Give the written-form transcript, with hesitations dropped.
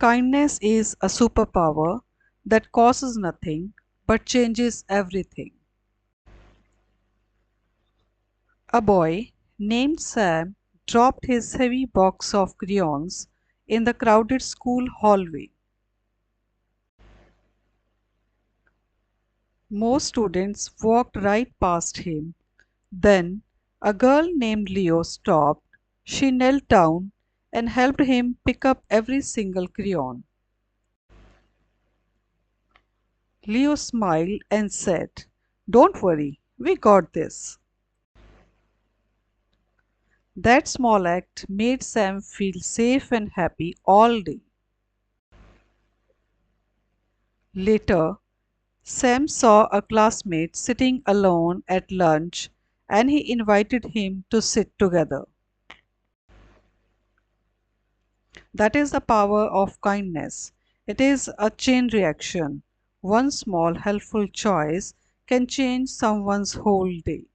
Kindness is a superpower that costs nothing but changes everything. A boy named Sam dropped his heavy box of crayons in the crowded school hallway. Most students walked right past him. Then a girl named Leo stopped. She knelt down and helped him pick up every single crayon. Leo smiled and said, "Don't worry, we got this." That small act made Sam feel safe and happy all day. Later, Sam saw a classmate sitting alone at lunch and he invited him to sit together. That is the power of kindness. It is a chain reaction. One small helpful choice can change someone's whole day.